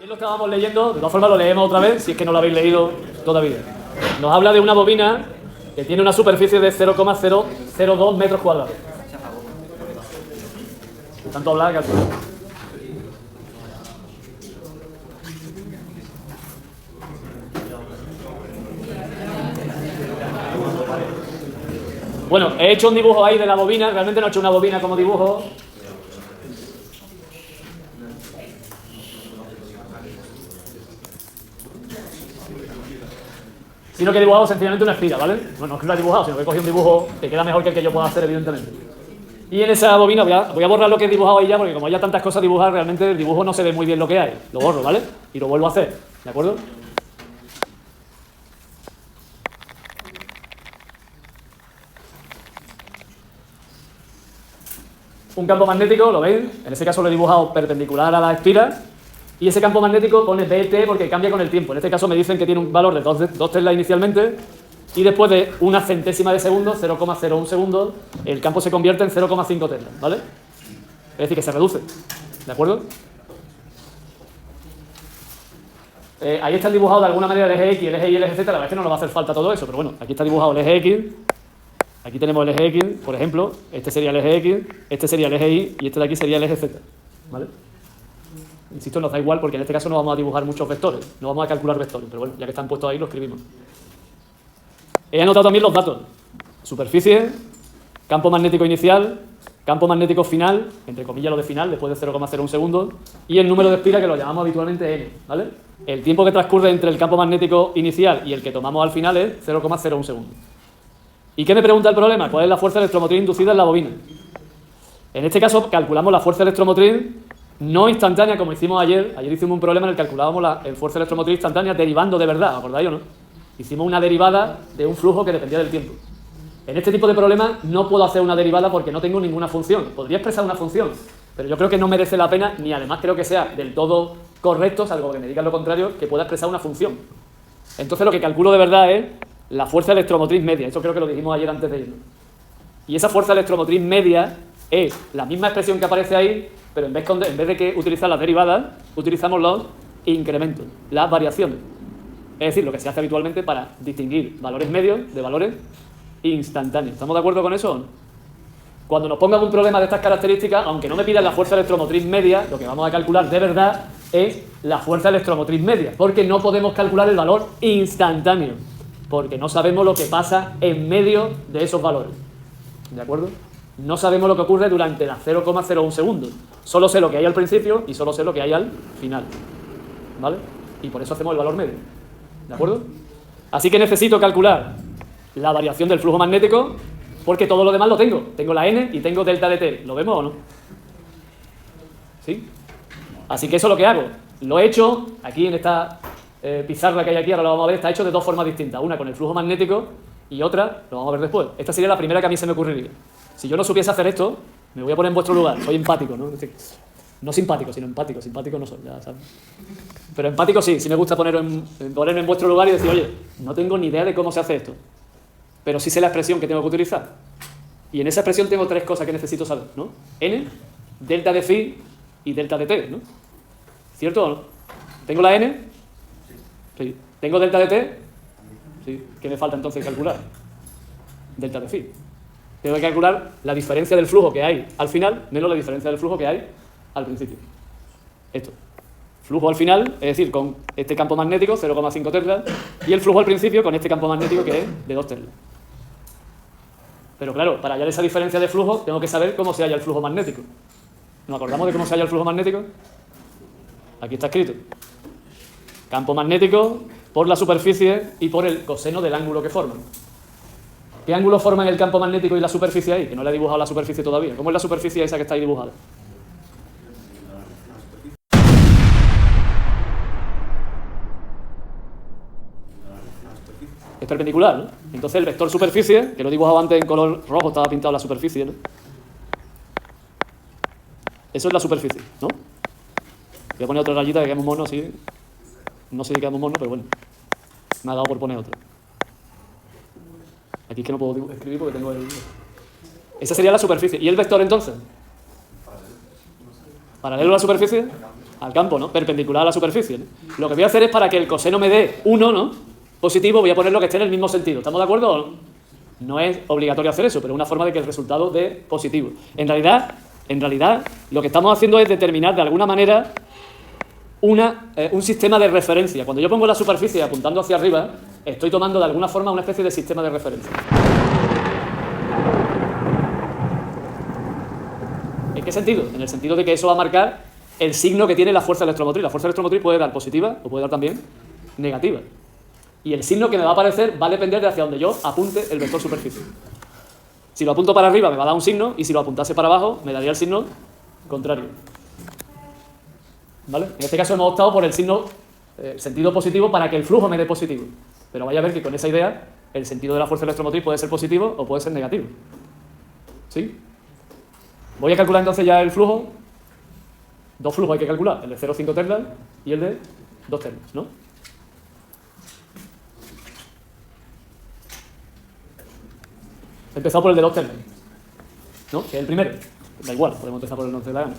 Lo estábamos leyendo, de todas formas lo leemos otra vez, si es que no lo habéis leído todavía. Nos habla de una bobina que tiene una superficie de 0,002 metros cuadrados. Tanto hablar que al final. Bueno, he hecho un dibujo ahí de la bobina, realmente no he hecho una bobina como dibujo. Sino que he dibujado sencillamente una espiga, ¿vale? Bueno, no es que lo he dibujado, sino que he cogido un dibujo que queda mejor que el que yo pueda hacer, evidentemente. Y en esa bobina voy a borrar lo que he dibujado ahí ya, porque como hay ya tantas cosas a dibujar, realmente el dibujo no se ve muy bien lo que hay. Lo borro, ¿vale? Y lo vuelvo a hacer, ¿de acuerdo? Un campo magnético, ¿lo veis? En ese caso lo he dibujado perpendicular a la espiga. Y ese campo magnético pone BT porque cambia con el tiempo. En este caso me dicen que tiene un valor de 2 teslas inicialmente. Y después de una centésima de segundo, 0,01 segundos, el campo se convierte en 0,5 teslas, ¿vale? Es decir, que se reduce, ¿de acuerdo? Ahí está dibujado de alguna manera el eje X, el eje Y, el eje Z. La verdad es que no nos va a hacer falta todo eso, pero bueno, aquí está dibujado el eje X. Aquí tenemos el eje X, por ejemplo. Este sería el eje X, este sería el eje Y y este de aquí sería el eje Z, ¿vale? Insisto, nos da igual porque en este caso no vamos a dibujar muchos vectores, no vamos a calcular vectores, pero bueno, ya que están puestos ahí, lo escribimos. He anotado también los datos: superficie, campo magnético inicial, campo magnético final, entre comillas lo de final, después de 0,01 segundos, y el número de espiga, que lo llamamos habitualmente N, ¿vale? El tiempo que transcurre entre el campo magnético inicial y el que tomamos al final es 0,01 segundos. ¿Y qué me pregunta el problema? ¿Cuál es la fuerza electromotriz inducida en la bobina? En este caso calculamos la fuerza electromotriz no instantánea como hicimos ayer. Ayer hicimos un problema en el que calculábamos la fuerza electromotriz instantánea derivando de verdad, ¿acordáis o no? Hicimos una derivada de un flujo que dependía del tiempo. En este tipo de problemas no puedo hacer una derivada porque no tengo ninguna función. Podría expresar una función, pero yo creo que no merece la pena, ni además creo que sea del todo correcto, salvo que me digan lo contrario, que pueda expresar una función. Entonces lo que calculo de verdad es la fuerza electromotriz media. Eso creo que lo dijimos ayer antes de irnos. Y esa fuerza electromotriz media es la misma expresión que aparece ahí, pero en vez de que utilizar las derivadas, utilizamos los incrementos, las variaciones. Es decir, lo que se hace habitualmente para distinguir valores medios de valores instantáneos. ¿Estamos de acuerdo con eso o no? Cuando nos pongan un problema de estas características, aunque no me pidan la fuerza electromotriz media, lo que vamos a calcular de verdad es la fuerza electromotriz media, porque no podemos calcular el valor instantáneo, porque no sabemos lo que pasa en medio de esos valores. ¿De acuerdo? No sabemos lo que ocurre durante las 0,01 segundos. Solo sé lo que hay al principio y solo sé lo que hay al final. ¿Vale? Y por eso hacemos el valor medio. ¿De acuerdo? Así que necesito calcular la variación del flujo magnético, porque todo lo demás lo tengo. Tengo la N y tengo delta de T. ¿Lo vemos o no? ¿Sí? Así que eso es lo que hago. Lo he hecho aquí en esta pizarra que hay aquí, ahora lo vamos a ver, está hecho de dos formas distintas. Una con el flujo magnético y otra, lo vamos a ver después. Esta sería la primera que a mí se me ocurriría. Si yo no supiese hacer esto, me voy a poner en vuestro lugar. Soy empático, ¿no? Es decir, no simpático, sino empático. Simpático no soy, ya sabes. Pero empático sí, sí me gusta ponerme en vuestro lugar y decir, oye, no tengo ni idea de cómo se hace esto, pero sí sé la expresión que tengo que utilizar. Y en esa expresión tengo tres cosas que necesito saber, ¿no? N, delta de phi y delta de t, ¿no? ¿Cierto o no? ¿Tengo la N? Sí. ¿Tengo delta de t? Sí. ¿Qué me falta entonces calcular? Delta de phi. Tengo que calcular la diferencia del flujo que hay al final menos la diferencia del flujo que hay al principio. Esto. Flujo al final, es decir, con este campo magnético, 0,5 teslas, y el flujo al principio con este campo magnético que es de 2 teslas. Pero claro, para hallar esa diferencia de flujo, tengo que saber cómo se halla el flujo magnético. ¿Nos acordamos de cómo se halla el flujo magnético? Aquí está escrito. Campo magnético por la superficie y por el coseno del ángulo que forman. ¿Qué ángulo forman el campo magnético y la superficie ahí? Que no le he dibujado la superficie todavía. ¿Cómo es la superficie esa que está ahí dibujada? Es perpendicular, ¿no? Entonces el vector superficie, que lo he dibujado antes en color rojo, estaba pintado la superficie, ¿no? Eso es la superficie, ¿no? Voy a poner otra rayita que quedamos mono así. No sé si quedamos mono, pero bueno. Me ha dado por poner otra. Aquí es que no puedo escribir porque tengo el... Esa sería la superficie. ¿Y el vector entonces? ¿Paralelo a la superficie? al campo, ¿no? Perpendicular a la superficie, ¿no? Lo que voy a hacer es, para que el coseno me dé 1, ¿no? Positivo, voy a poner lo que esté en el mismo sentido. ¿Estamos de acuerdo o no? No es obligatorio hacer eso, pero es una forma de que el resultado dé positivo. En realidad, lo que estamos haciendo es determinar de alguna manera un sistema de referencia. Cuando yo pongo la superficie apuntando hacia arriba, estoy tomando de alguna forma una especie de sistema de referencia. ¿En qué sentido? En el sentido de que eso va a marcar el signo que tiene la fuerza electromotriz. La fuerza electromotriz puede dar positiva o puede dar también negativa. Y el signo que me va a aparecer va a depender de hacia donde yo apunte el vector superficie. Si lo apunto para arriba me va a dar un signo, y si lo apuntase para abajo me daría el signo contrario. ¿Vale? En este caso hemos optado por el signo sentido positivo para que el flujo me dé positivo. Pero vaya a ver que con esa idea el sentido de la fuerza electromotriz puede ser positivo o puede ser negativo. ¿Sí? Voy a calcular entonces ya el flujo. Dos flujos hay que calcular, el de 0,5 teslas y el de 2 teslas, ¿no? He empezado por el de 2 teslas, ¿no? Que es el primero. Da igual, podemos empezar por el 2 teslas.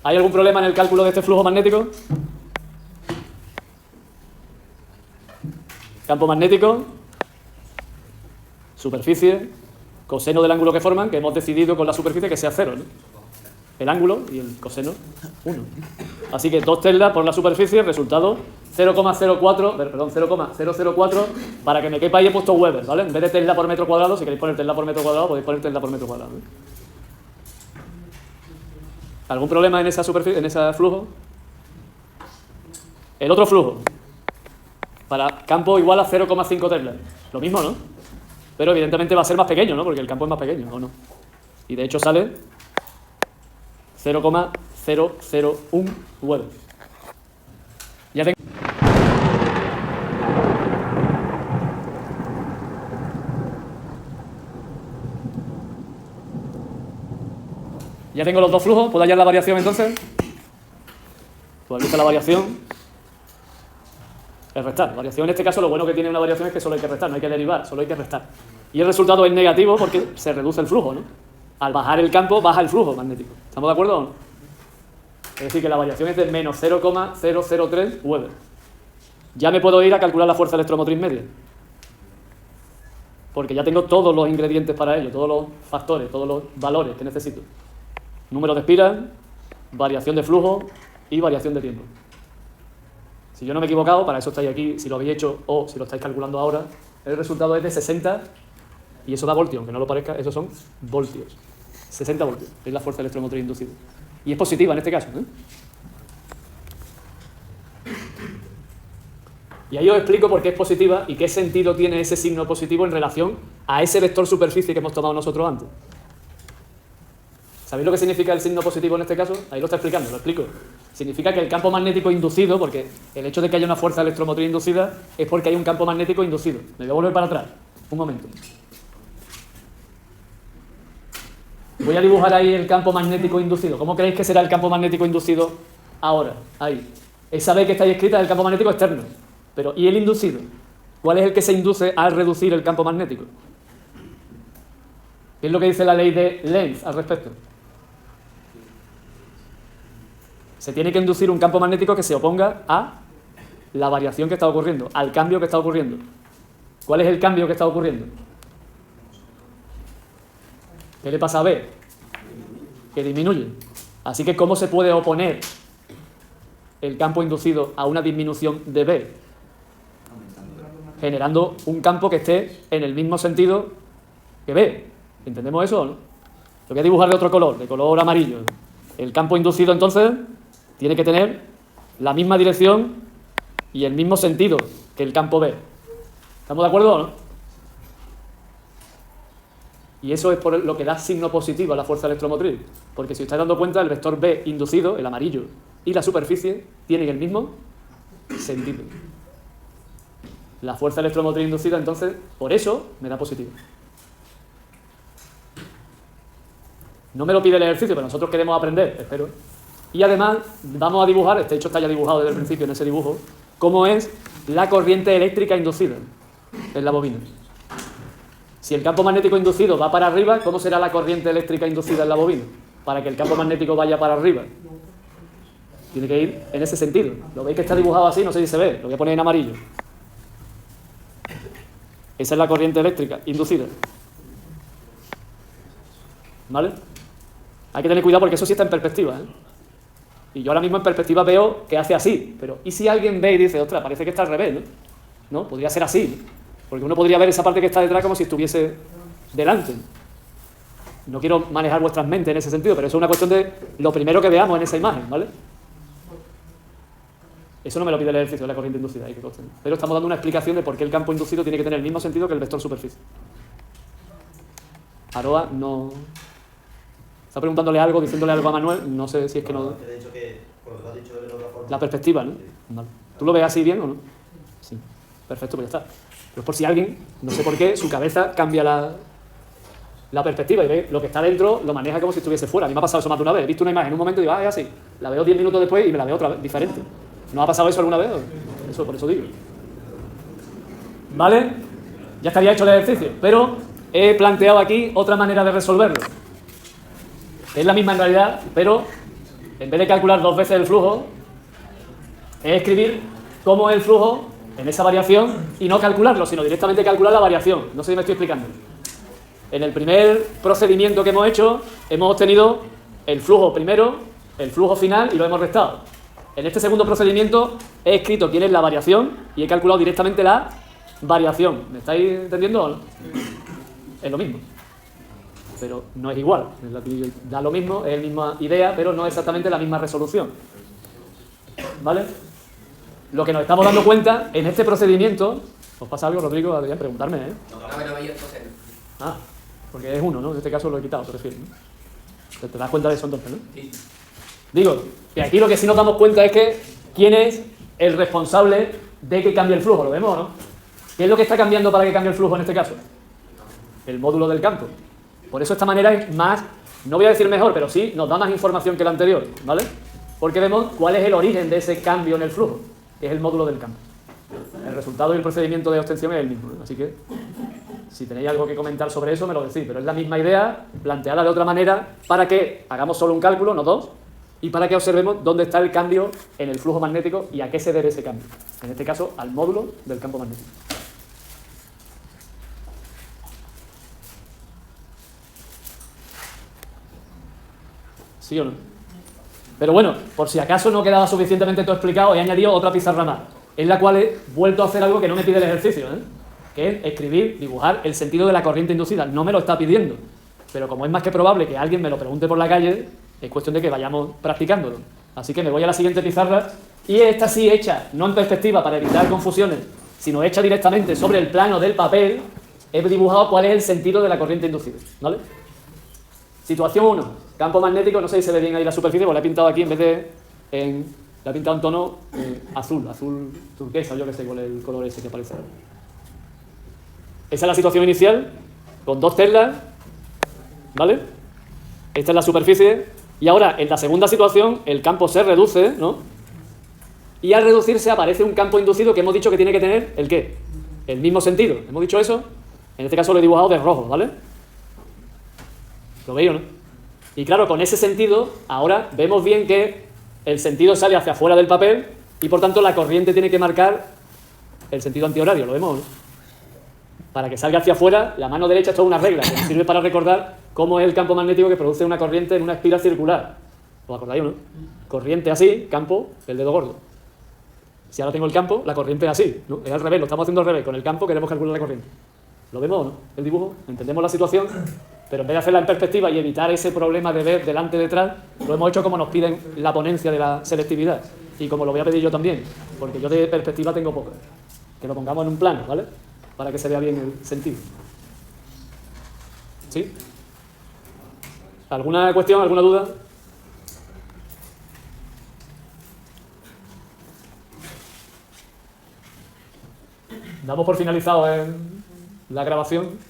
¿Hay algún problema en el cálculo de este flujo magnético? Campo magnético, superficie, coseno del ángulo que forman, que hemos decidido con la superficie que sea 0, ¿no? El ángulo y el coseno 1. Así que 2 teslas por la superficie, resultado 0,004, para que me quepa ahí he puesto Weber, ¿vale? En vez de tesla por metro cuadrado, si queréis poner tesla por metro cuadrado, podéis poner tesla por metro cuadrado, ¿eh? ¿Algún problema en esa superficie, en ese flujo? El otro flujo, para campo igual a 0,5 teslas. Lo mismo, ¿no? Pero evidentemente va a ser más pequeño, ¿no? Porque el campo es más pequeño, ¿o no? Y de hecho sale 0,001 Weber. Ya tengo... Ya tengo los dos flujos. ¿Puedo hallar la variación entonces? Pues aquí está la variación. Es restar. Variación en este caso, lo bueno que tiene una variación es que solo hay que restar, no hay que derivar, solo hay que restar. Y el resultado es negativo porque se reduce el flujo, ¿no? Al bajar el campo, baja el flujo magnético. ¿Estamos de acuerdo o no? Es decir, que la variación es de menos 0,003 Weber. Ya me puedo ir a calcular la fuerza electromotriz media. Porque ya tengo todos los ingredientes para ello, todos los factores, todos los valores que necesito. Número de espiral, variación de flujo y variación de tiempo. Si yo no me he equivocado, para eso estáis aquí, si lo habéis hecho o si lo estáis calculando ahora, el resultado es de 60, y eso da voltios, aunque no lo parezca, esos son voltios. 60 voltios, es la fuerza electromotriz inducida. Y es positiva en este caso, ¿eh? Y ahí os explico por qué es positiva y qué sentido tiene ese signo positivo en relación a ese vector superficie que hemos tomado nosotros antes. ¿Sabéis lo que significa el signo positivo en este caso? Ahí lo está explicando, lo explico. Significa que el campo magnético inducido, porque el hecho de que haya una fuerza electromotriz inducida es porque hay un campo magnético inducido. Me voy a volver para atrás, un momento. Voy a dibujar ahí el campo magnético inducido. ¿Cómo creéis que será el campo magnético inducido ahora? Ahí. Esa B que está ahí escrita es el campo magnético externo. Pero, ¿y el inducido? ¿Cuál es el que se induce al reducir el campo magnético? ¿Qué es lo que dice la ley de Lenz al respecto? Se tiene que inducir un campo magnético que se oponga a la variación que está ocurriendo, al cambio que está ocurriendo. ¿Cuál es el cambio que está ocurriendo? ¿Qué le pasa a B? Que disminuye. Así que, ¿cómo se puede oponer el campo inducido a una disminución de B? Generando un campo que esté en el mismo sentido que B. ¿Entendemos eso o no? Lo voy a dibujar de otro color, de color amarillo. El campo inducido, entonces, tiene que tener la misma dirección y el mismo sentido que el campo B. ¿Estamos de acuerdo o no? Y eso es por lo que da signo positivo a la fuerza electromotriz. Porque si os estáis dando cuenta, el vector B inducido, el amarillo, y la superficie tienen el mismo sentido. La fuerza electromotriz inducida, entonces, por eso me da positivo. No me lo pide el ejercicio, pero nosotros queremos aprender, espero. Y además vamos a dibujar, este hecho está ya dibujado desde el principio en ese dibujo, cómo es la corriente eléctrica inducida en la bobina. Si el campo magnético inducido va para arriba, ¿cómo será la corriente eléctrica inducida en la bobina? Para que el campo magnético vaya para arriba. Tiene que ir en ese sentido. ¿Lo veis que está dibujado así? No sé si se ve. Lo voy a poner en amarillo. Esa es la corriente eléctrica inducida. ¿Vale? Hay que tener cuidado porque eso sí está en perspectiva, ¿eh? Y yo ahora mismo en perspectiva veo que hace así. Pero ¿y si alguien ve y dice, ostras, parece que está al revés, ¿no? ¿No? Podría ser así. Porque uno podría ver esa parte que está detrás como si estuviese delante. No quiero manejar vuestras mentes en ese sentido, pero eso es una cuestión de lo primero que veamos en esa imagen, ¿vale? Eso no me lo pide el ejercicio de la corriente inducida, hay que conste. Pero estamos dando una explicación de por qué el campo inducido tiene que tener el mismo sentido que el vector superficie. Aroa no... Está preguntándole algo, diciéndole algo a Manuel, no sé si es que no... Te he dicho que, por lo que has dicho de otra forma... La perspectiva, ¿no? Vale. ¿Tú lo ves así bien o no? Sí. Perfecto, pues ya está. Pero es por si alguien, no sé por qué, su cabeza cambia la perspectiva y ve lo que está dentro, lo maneja como si estuviese fuera. A mí me ha pasado eso más de una vez. He visto una imagen en un momento y digo, ah, es así. La veo 10 minutos después y me la veo otra vez, diferente. ¿No ha pasado eso alguna vez? Eso, por eso digo. ¿Vale? Ya estaría hecho el ejercicio. Pero he planteado aquí otra manera de resolverlo. Es la misma en realidad, pero en vez de calcular 2 veces el flujo, es escribir cómo es el flujo en esa variación y no calcularlo, sino directamente calcular la variación. No sé si me estoy explicando. En el primer procedimiento que hemos hecho, hemos obtenido el flujo primero, el flujo final y lo hemos restado. En este segundo procedimiento he escrito quién es la variación y he calculado directamente la variación. ¿Me estáis entendiendo o no? Es lo mismo. Pero no es igual. Da lo mismo, es la misma idea, pero no exactamente la misma resolución. ¿Vale? Lo que nos estamos dando cuenta en este procedimiento... ¿Os pasa algo, Rodrigo? Adrián, preguntarme, ¿eh? No veía el coseno. Ah, porque es uno, ¿no? En este caso lo he quitado, te refieres, ¿no? ¿Te das cuenta de eso entonces, no? Sí. Digo, que aquí lo que sí nos damos cuenta es que quién es el responsable de que cambie el flujo, ¿lo vemos o no? ¿Qué es lo que está cambiando para que cambie el flujo en este caso? El módulo del campo. Por eso esta manera es más, no voy a decir mejor, pero sí nos da más información que la anterior, ¿vale? Porque vemos cuál es el origen de ese cambio en el flujo, que es el módulo del campo. El resultado y el procedimiento de obtención es el mismo, ¿no? Así que, si tenéis algo que comentar sobre eso, me lo decís, pero es la misma idea, planteada de otra manera, para que hagamos solo un cálculo, no dos, y para que observemos dónde está el cambio en el flujo magnético y a qué se debe ese cambio. En este caso, al módulo del campo magnético. ¿Sí o no? Pero bueno, por si acaso no quedaba suficientemente todo explicado, he añadido otra pizarra más, en la cual he vuelto a hacer algo que no me pide el ejercicio, ¿eh? Que es escribir, dibujar el sentido de la corriente inducida. No me lo está pidiendo, pero como es más que probable que alguien me lo pregunte por la calle, es cuestión de que vayamos practicándolo. Así que me voy a la siguiente pizarra, y esta sí hecha, no en perspectiva para evitar confusiones, sino hecha directamente sobre el plano del papel, he dibujado cuál es el sentido de la corriente inducida, ¿vale? Situación 1, campo magnético, no sé si se ve bien ahí la superficie, porque la he pintado aquí en vez de la he pintado en tono azul turquesa, yo que sé cuál es el color ese que aparece ahora. Esa es la situación inicial, con 2 celdas, ¿vale? Esta es la superficie, y ahora en la segunda situación el campo se reduce, ¿no? Y al reducirse aparece un campo inducido que hemos dicho que tiene que tener, ¿el qué? El mismo sentido. ¿Hemos dicho eso? En este caso lo he dibujado de rojo, ¿vale? ¿Lo veis o no? Y claro, con ese sentido, ahora vemos bien que el sentido sale hacia afuera del papel y por tanto la corriente tiene que marcar el sentido antihorario, ¿lo vemos o no? Para que salga hacia afuera, la mano derecha es toda una regla que nos sirve para recordar cómo es el campo magnético que produce una corriente en una espiral circular. ¿Os acordáis o no? Corriente así, campo, el dedo gordo. Si ahora tengo el campo, la corriente es así, ¿no? Es al revés, lo estamos haciendo al revés. Con el campo queremos calcular la corriente. ¿Lo vemos o no? El dibujo, entendemos la situación, pero en vez de hacerla en perspectiva y evitar ese problema de ver delante y detrás, lo hemos hecho como nos piden la ponencia de la selectividad. Y como lo voy a pedir yo también, porque yo de perspectiva tengo poca. Que lo pongamos en un plano, ¿vale? Para que se vea bien el sentido. ¿Sí? ¿Alguna cuestión, alguna duda? Damos por finalizado la grabación.